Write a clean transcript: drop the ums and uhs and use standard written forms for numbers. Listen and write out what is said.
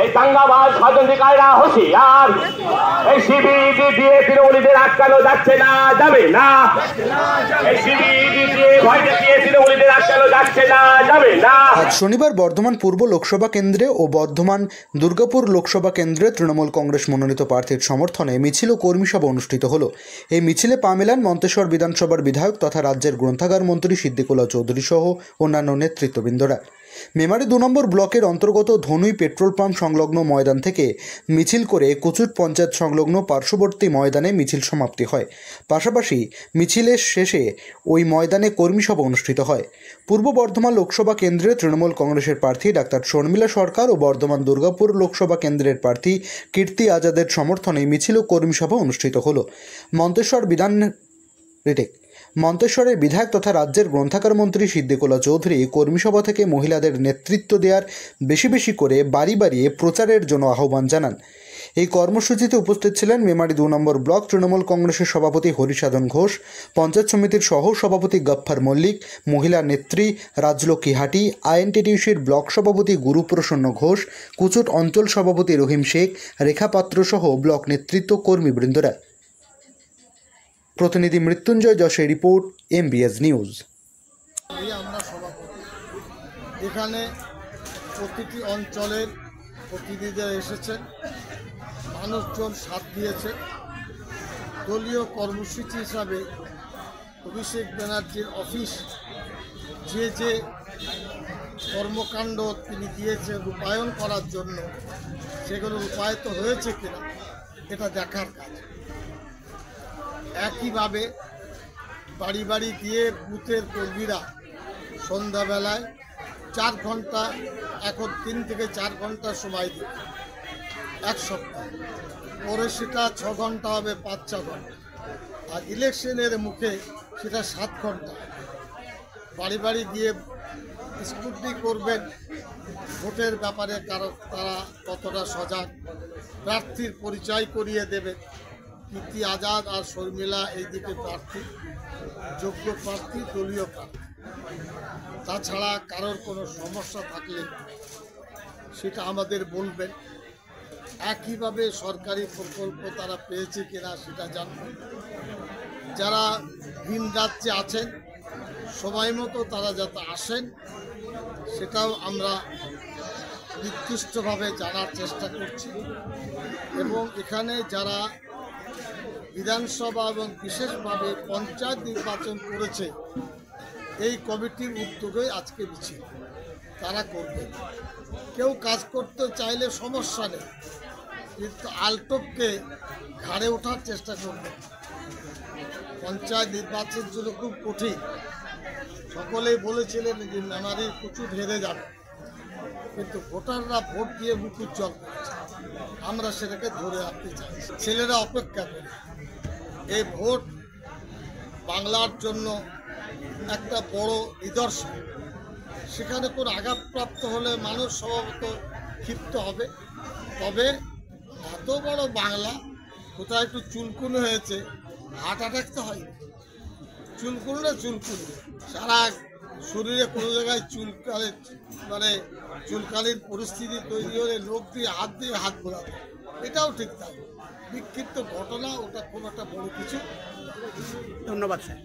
এই দাঙ্গাবাজ ষড়যন্ত্রকারীরা হুঁশিয়ার। এই শিবির দিয়ে তৃণমূলীদের আটকানো যাচ্ছে না, যাবে না। এই শিবির দিয়ে ভয় দেখিয়ে তৃণমূলীদের আটকানো যাচ্ছে না, যাবে না। আজ শনিবার বর্ধমান পূর্ব লোকসভা কেন্দ্রে ও বর্ধমান দুর্গাপুর লোকসভা কেন্দ্রে তৃণমূল কংগ্রেস মনোনীত প্রার্থীর সমর্থনে মিছিল ও কর্মী সভা অনুষ্ঠিত হলো। এই মিছিলে পা মেলান মন্তেশ্বর বিধানসভার বিধায়ক তথা রাজ্যের গ্রন্থাগার মন্ত্রী সিদ্দিকুল্লাহ চৌধুরী সহ অন্যান্য নেতৃত্ববৃন্দরা। মেমারি 2 নম্বর ব্লকের অন্তর্গত ধনুই পেট্রোল পাম্প সংলগ্ন ময়দান থেকে মিছিল করে কুচুট পঞ্চায়েত সংলগ্ন পার্শ্ববর্তী ময়দানে মিছিল সমাপ্তি হয়। পাশাপাশি মিছিলের শেষে ওই ময়দানে কর্মী সভা অনুষ্ঠিত হয়। পূর্ব বর্ধমান লোকসভা কেন্দ্রে তৃণমূল কংগ্রেসের প্রার্থী ডাক্তার শর্মিলা সরকার ও বর্ধমান দুর্গাপুর লোকসভা কেন্দ্রের প্রার্থী কীর্তি আজাদের সমর্থনে মিছিল ও কর্মী সভা অনুষ্ঠিত হলো। মন্তেশ্বরের বিধায়ক তথা রাজ্যের গ্রন্থাগার মন্ত্রী সিদ্দিকুল্লাহ চৌধুরী কর্মী সভা থেকে মহিলাদের নেতৃত্ব দেওয়ার বেশি বেশি করে বাড়ি বাড়িয়ে প্রচারের জন্য আহ্বান জানান। এই কর্মসূচিতে উপস্থিত ছিলেন মেমারি 2 নম্বর ব্লক তৃণমূল কংগ্রেসের সভাপতি হরিসাধন ঘোষ, পঞ্চায়েত সমিতির সহ সভাপতি গফফার মল্লিক, মহিলা নেত্রী রাজলক্ষ্মী হাটি, আইএনটিটিউসির ব্লক সভাপতি গুরুপ্রসন্ন ঘোষ, কুচুট অঞ্চল সভাপতি রহিম শেখ, রেখা পাত্র সহ ব্লক নেতৃত্ব কর্মীবৃন্দরা। প্রতিনিধি মৃত্যুঞ্জয় যশের রিপোর্ট, MBS নিউজ। আমরা সভাপতি, এখানে প্রতিটি অঞ্চলের প্রতিনিধিরা এসেছেন, মানুষজন সাথ দিয়েছে। দলীয় কর্মসূচি হিসাবে অভিষেক ব্যানার্জির অফিস যে যে কর্মকাণ্ড তিনি দিয়েছেন রূপায়ণ করার জন্য, সেগুলো রূপায়িত হয়েছে কিনা এটা দেখার কাজ। একইভাবে বাড়ি বাড়ি গিয়ে বুথের কর্মীরা সন্ধ্যাবেলায় 4 ঘন্টা, এখন 3 থেকে 4 ঘন্টা সময় দিবে এক সপ্তাহ, পরে সেটা 6 ঘন্টা হবে, 5-6 ঘন্টা, আর ইলেকশনের মুখে সেটা 7 ঘন্টা। বাড়ি বাড়ি গিয়ে স্ক্রুটিনি করবেন ভোটের ব্যাপারে, কারণ তারা কতটা সজাগ, প্রার্থীর পরিচয় করিয়ে দেবে। কীর্তি আজাদ আর শর্মিলা এইদিকে প্রার্থী, যোগ্য প্রার্থী, দলীয় প্রার্থী। তাছাড়া কারোর কোনো সমস্যা থাকলে সেটা আমাদের বলবেন। একইভাবে সরকারি প্রকল্প তারা পেয়েছে কিনা সেটা জানবেন। যারা ভিন রাজ্যে আছেন সময় মতো তারা যাতে আসেন সেটাও আমরা নির্দিষ্টভাবে জানার চেষ্টা করছি। এবং এখানে যারা বিধানসভা এবং বিশেষভাবে পঞ্চায়েত নির্বাচন করেছে, এই কমিটির উদ্যোগে আজকে মিছিল তারা করবে। কেউ কাজ করতে চাইলে সমস্যা নেই, কিন্তু আলটপকে ঘাড়ে ওঠার চেষ্টা করবে। পঞ্চায়েত নির্বাচন ছিল খুব কঠিন, সকলেই বলেছিলেন যে মেমারি প্রচুর হেরে যাবে, কিন্তু ভোটাররা ভোট দিয়ে মুখ উজ্জ্বল করেছে। আমরা সেটাকে ধরে রাখতে চাই, ছেলেরা অপেক্ষা করে। এই ভোট বাংলার জন্য একটা বড় নিদর্শন। সেখানে কোনো আঘাতপ্রাপ্ত হলে মানুষ স্বভাবত ক্ষিপ্ত হবে, তবে এত বড় বাংলা, কোথাও একটু চুলকুনি হয়েছে, হার্ট অ্যাটাক তো হয়, চুলকুনি না চুলকুনি, সারা শরীরে কোনো জায়গায় চুলকানির পরিস্থিতি তৈরি হলে লোক দিয়ে হাত বোলাবে, এটাও ঠিক থাকে। বিক্ষিপ্ত ঘটনা, ওটা খুব একটা বড় কিছু। ধন্যবাদ স্যার।